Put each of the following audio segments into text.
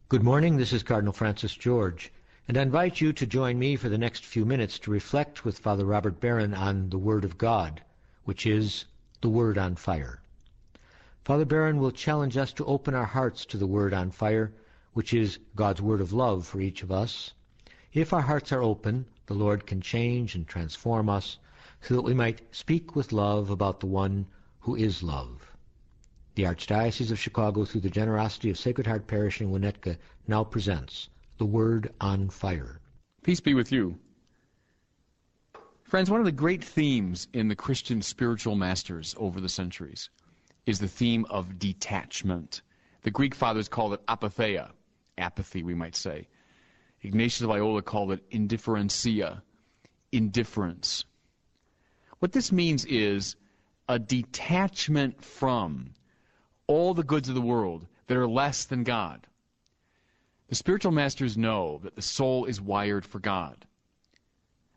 Good morning, this is Cardinal Francis George, and I invite you to join me for the next few minutes to reflect with Father Robert Barron on the Word of God, which is the Word on Fire. Father Barron will challenge us to open our hearts to the Word on Fire, which is God's word of love for each of us. If our hearts are open, the Lord can change and transform us so that we might speak with love about the one who is love. The Archdiocese of Chicago, through the generosity of Sacred Heart Parish in Winnetka, now presents the Word on Fire. Peace be with you. Friends, one of the great themes in the Christian spiritual masters over the centuries is the theme of detachment. The Greek fathers called it apatheia, apathy we might say. Ignatius of Loyola called it indifferentia, indifference. What this means is a detachment from all the goods of the world that are less than God. The spiritual masters know that the soul is wired for God.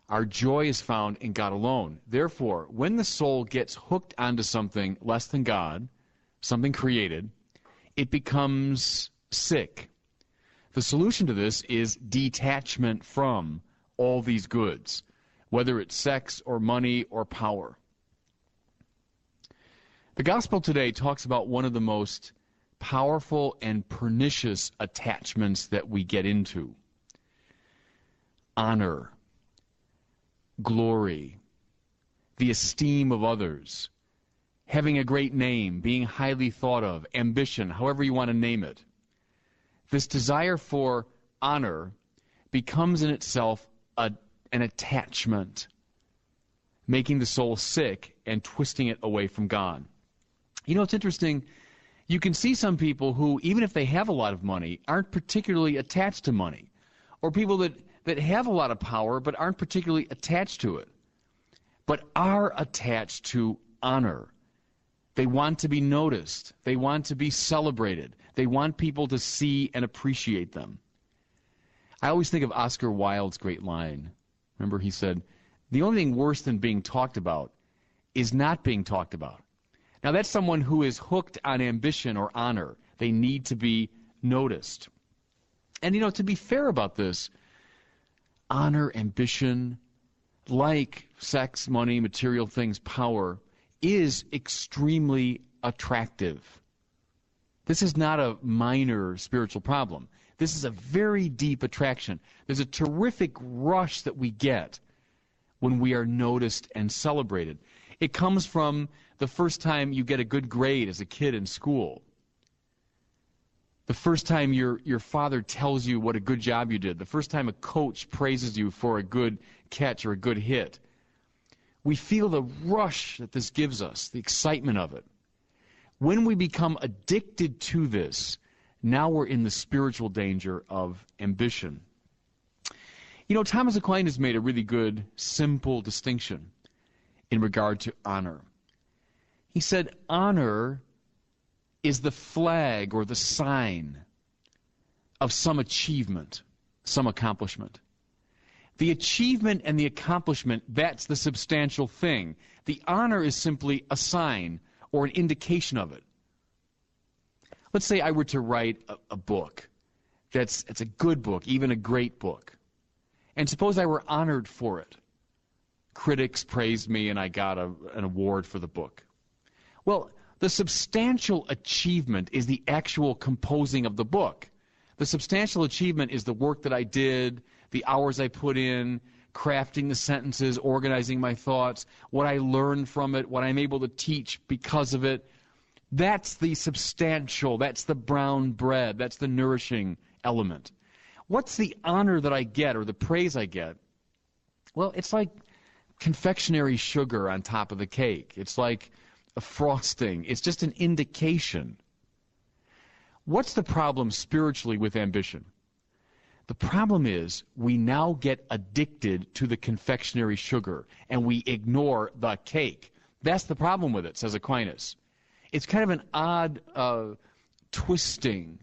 Our joy is found in God alone. Therefore, when the soul gets hooked onto something less than God, something created, it becomes sick. The solution to this is detachment from all these goods, whether it's sex or money or power. The gospel today talks about one of the most powerful and pernicious attachments that we get into. Honor, glory, the esteem of others, having a great name, being highly thought of, ambition, however you want to name it. This desire for honor becomes in itself an attachment, making the soul sick and twisting it away from God. You know, it's interesting. You can see some people who, even if they have a lot of money, aren't particularly attached to money. Or people that have a lot of power but aren't particularly attached to it, but are attached to honor. They want to be noticed. They want to be celebrated. They want people to see and appreciate them. I always think of Oscar Wilde's great line. Remember, he said, "The only thing worse than being talked about is not being talked about." Now, that's someone who is hooked on ambition or honor. They need to be noticed. And, you know, to be fair about this, honor, ambition, like sex, money, material things, power, is extremely attractive. This is not a minor spiritual problem. This is a very deep attraction. There's a terrific rush that we get when we are noticed and celebrated. It comes from the first time you get a good grade as a kid in school. The first time your father tells you what a good job you did. The first time a coach praises you for a good catch or a good hit. We feel the rush that this gives us, the excitement of it. When we become addicted to this, now we're in the spiritual danger of ambition. You know, Thomas Aquinas made a really good, simple distinction in regard to honor. He said, honor is the flag or the sign of some achievement, some accomplishment. The achievement and the accomplishment, that's the substantial thing. The honor is simply a sign or an indication of it. Let's say I were to write a book. It's a good book, even a great book. And suppose I were honored for it. Critics praised me and I got an award for the book. Well, the substantial achievement is the actual composing of the book. The substantial achievement is the work that I did, the hours I put in, crafting the sentences, organizing my thoughts, what I learned from it, what I'm able to teach because of it. That's the substantial, that's the brown bread, that's the nourishing element. What's the honor that I get or the praise I get? Well, it's like confectionery sugar on top of the cake. It's like a frosting. It's just an indication. What's the problem spiritually with ambition? The problem is we now get addicted to the confectionery sugar and we ignore the cake. That's the problem with it, says Aquinas. It's kind of an odd twisting.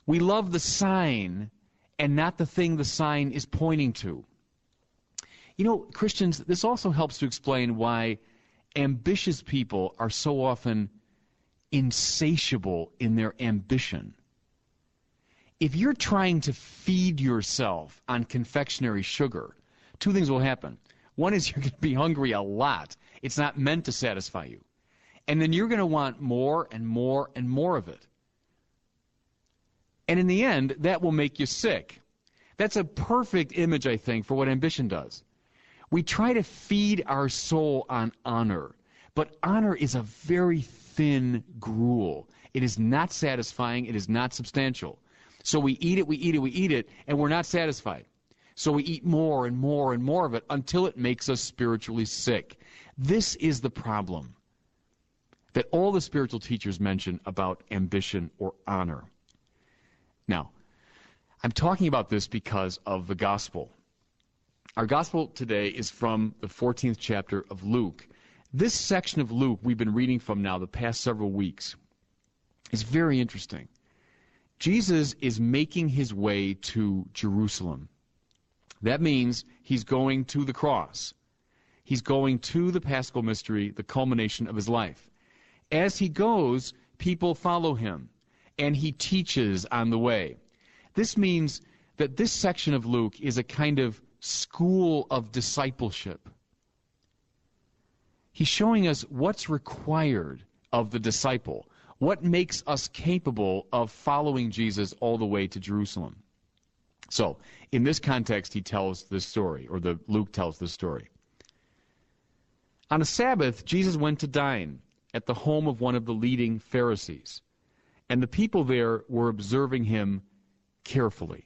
We love the sign and not the thing the sign is pointing to. You know, Christians, this also helps to explain why ambitious people are so often insatiable in their ambition. If you're trying to feed yourself on confectionery sugar, two things will happen. One is you're going to be hungry a lot. It's not meant to satisfy you. And then you're going to want more and more and more of it. And in the end, that will make you sick. That's a perfect image, I think, for what ambition does. We try to feed our soul on honor, but honor is a very thin gruel. It is not satisfying. It is not substantial. So we eat it, and we're not satisfied. So we eat more and more and more of it until it makes us spiritually sick. This is the problem that all the spiritual teachers mention about ambition or honor. Now, I'm talking about this because of the gospel. Our gospel today is from the 14th chapter of Luke. This section of Luke we've been reading from now the past several weeks is very interesting. Jesus is making his way to Jerusalem. That means he's going to the cross. He's going to the Paschal mystery, the culmination of his life. As he goes, people follow him, and he teaches on the way. This means that this section of Luke is a kind of school of discipleship. He's showing us what's required of the disciple, what makes us capable of following Jesus all the way to Jerusalem. So, in this context, he tells this story, or Luke tells this story. On a Sabbath, Jesus went to dine at the home of one of the leading Pharisees, and the people there were observing him carefully.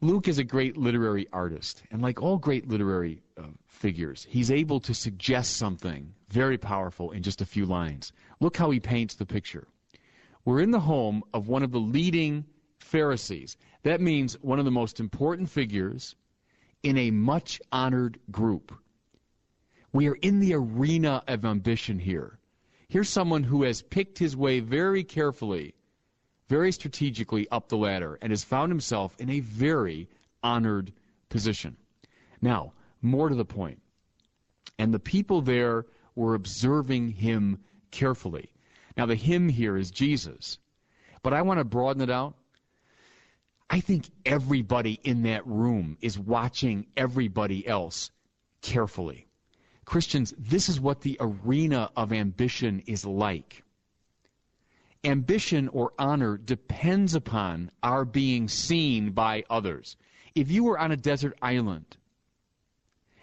Luke is a great literary artist, and like all great literary figures, he's able to suggest something very powerful in just a few lines. Look how he paints the picture. We're in the home of one of the leading Pharisees. That means one of the most important figures in a much-honored group. We are in the arena of ambition here. Here's someone who has picked his way very carefully, very strategically up the ladder, and has found himself in a very honored position. Now, more to the point. And the people there were observing him carefully. Now, the him here is Jesus. But I want to broaden it out. I think everybody in that room is watching everybody else carefully. Christians, this is what the arena of ambition is like. Ambition or honor depends upon our being seen by others. If you were on a desert island,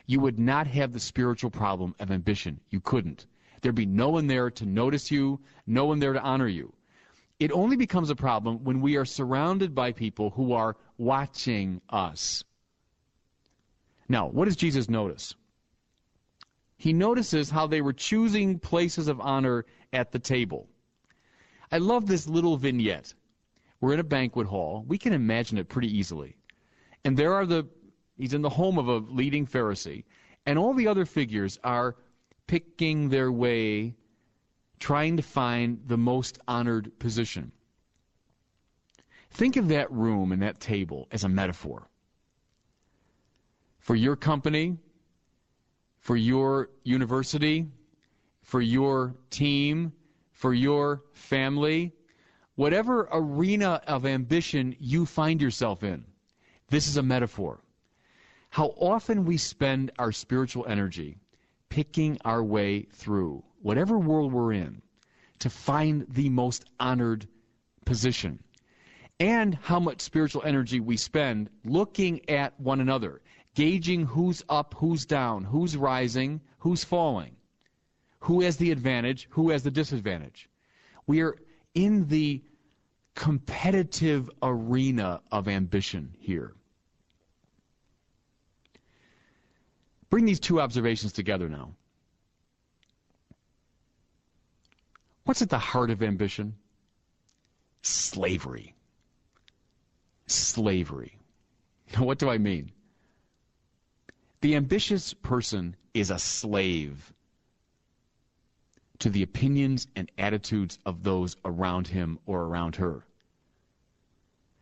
you would not have the spiritual problem of ambition. You couldn't. There'd be no one there to notice you, no one there to honor you. It only becomes a problem when we are surrounded by people who are watching us. Now, what does Jesus notice? He notices how they were choosing places of honor at the table. I love this little vignette. We're in a banquet hall. We can imagine it pretty easily. And he's in the home of a leading Pharisee, and all the other figures are picking their way, trying to find the most honored position. Think of that room and that table as a metaphor. For your company, for your university, for your team, for your family, whatever arena of ambition you find yourself in, this is a metaphor. How often we spend our spiritual energy picking our way through whatever world we're in to find the most honored position. And how much spiritual energy we spend looking at one another, gauging who's up, who's down, who's rising, who's falling, who has the advantage, who has the disadvantage. We are in the competitive arena of ambition here. Bring these two observations together now. What's at the heart of ambition? Slavery. Slavery. Now, what do I mean? The ambitious person is a slave to the opinions and attitudes of those around him or around her.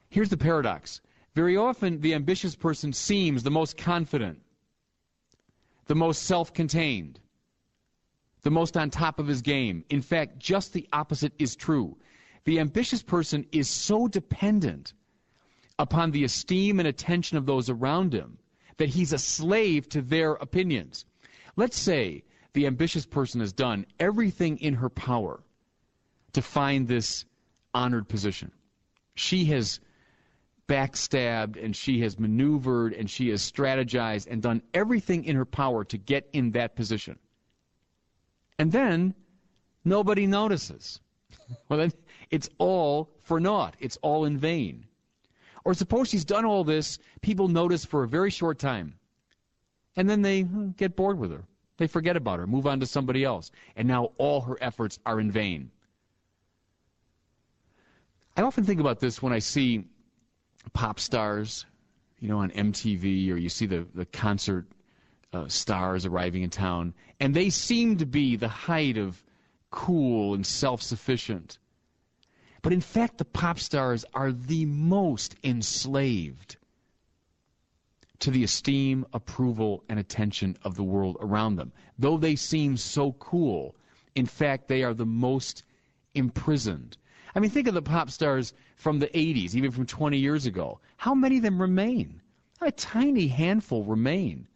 Here's the paradox. Very often, the ambitious person seems the most confident, the most self-contained, the most on top of his game. In fact, just the opposite is true. the ambitious person is so dependent upon the esteem and attention of those around him that he's a slave to their opinions. Let's say the ambitious person has done everything in her power to find this honored position. She has backstabbed, and she has maneuvered, and she has strategized and done everything in her power to get in that position. And then nobody notices. Well, then it's all for naught. It's all in vain. Or suppose she's done all this, people notice for a very short time, and then they get bored with her. They forget about her, move on to somebody else, and now all her efforts are in vain. I often think about this when I see pop stars, on MTV, or you see the concert stars arriving in town, and they seem to be the height of cool and self-sufficient. But in fact, the pop stars are the most enslaved to the esteem, approval, and attention of the world around them. Though they seem so cool, in fact, they are the most imprisoned. I mean, think of the pop stars from the 80s, even from 20 years ago. How many of them remain? A tiny handful remain.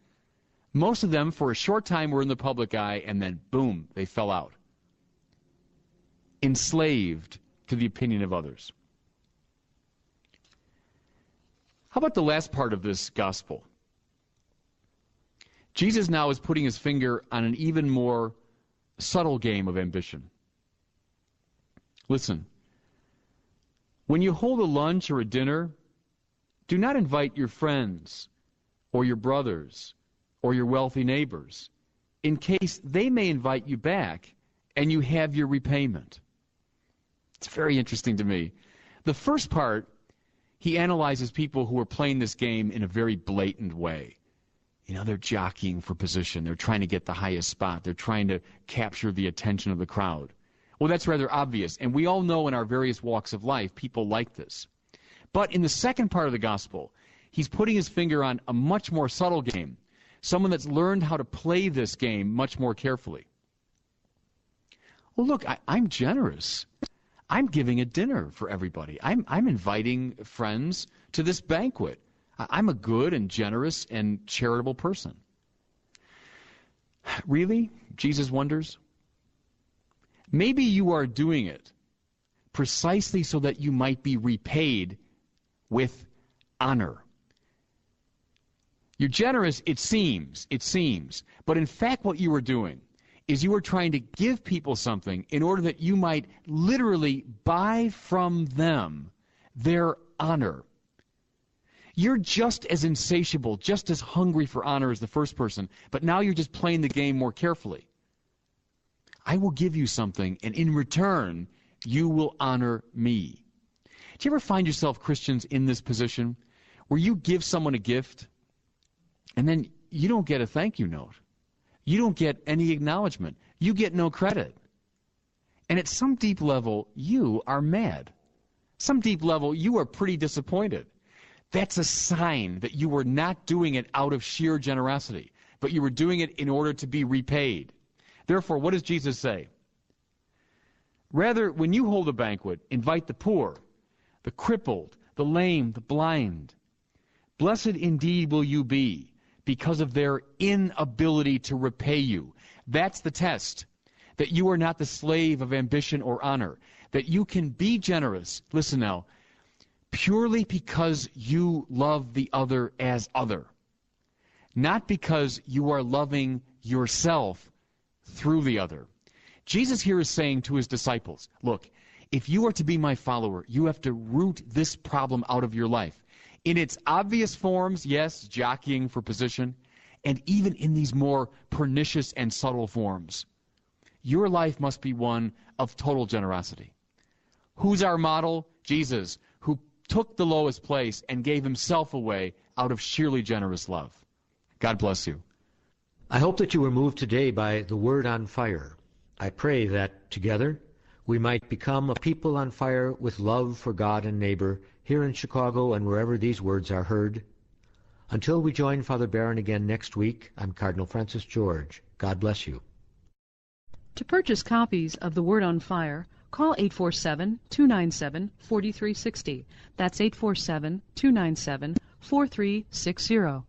Most of them, for a short time, were in the public eye, and then, boom, they fell out. Enslaved to the opinion of others. How about the last part of this gospel? Jesus now is putting his finger on an even more subtle game of ambition. Listen, when you hold a lunch or a dinner, do not invite your friends or your brothers or your wealthy neighbors, in case they may invite you back and you have your repayment. It's very interesting to me. The first part, he analyzes people who are playing this game in a very blatant way. They're jockeying for position. They're trying to get the highest spot. They're trying to capture the attention of the crowd. Well, that's rather obvious, and we all know in our various walks of life people like this. But in the second part of the gospel, he's putting his finger on a much more subtle game, someone that's learned how to play this game much more carefully. Well, look, I'm generous. I'm giving a dinner for everybody. I'm inviting friends to this banquet. I'm a good and generous and charitable person. Really? Jesus wonders. Maybe you are doing it precisely so that you might be repaid with honor. You're generous, it seems, but in fact what you are doing is you are trying to give people something in order that you might literally buy from them their honor. You're just as insatiable, just as hungry for honor as the first person, but now you're just playing the game more carefully. I will give you something, and in return, you will honor me. Do you ever find yourself, Christians, in this position where you give someone a gift, and then you don't get a thank you note? You don't get any acknowledgement. You get no credit. And at some deep level, you are mad. Some deep level, you are pretty disappointed. That's a sign that you were not doing it out of sheer generosity, but you were doing it in order to be repaid. Therefore, what does Jesus say? Rather, when you hold a banquet, invite the poor, the crippled, the lame, the blind. Blessed indeed will you be because of their inability to repay you. That's the test, that you are not the slave of ambition or honor, that you can be generous. Listen now. Purely because you love the other as other, not because you are loving yourself through the other. Jesus here is saying to his disciples, look, if you are to be my follower, you have to root this problem out of your life. In its obvious forms, yes, jockeying for position, and even in these more pernicious and subtle forms. Your life must be one of total generosity. Who's our model? Jesus, who took the lowest place and gave himself away out of sheerly generous love. God bless you. I hope that you were moved today by the Word on Fire. I pray that together we might become a people on fire with love for God and neighbor here in Chicago and wherever these words are heard. Until we join Father Barron again next week, I'm Cardinal Francis George. God bless you. To purchase copies of The Word on Fire, Call 847-297-4360. That's 847-297-4360.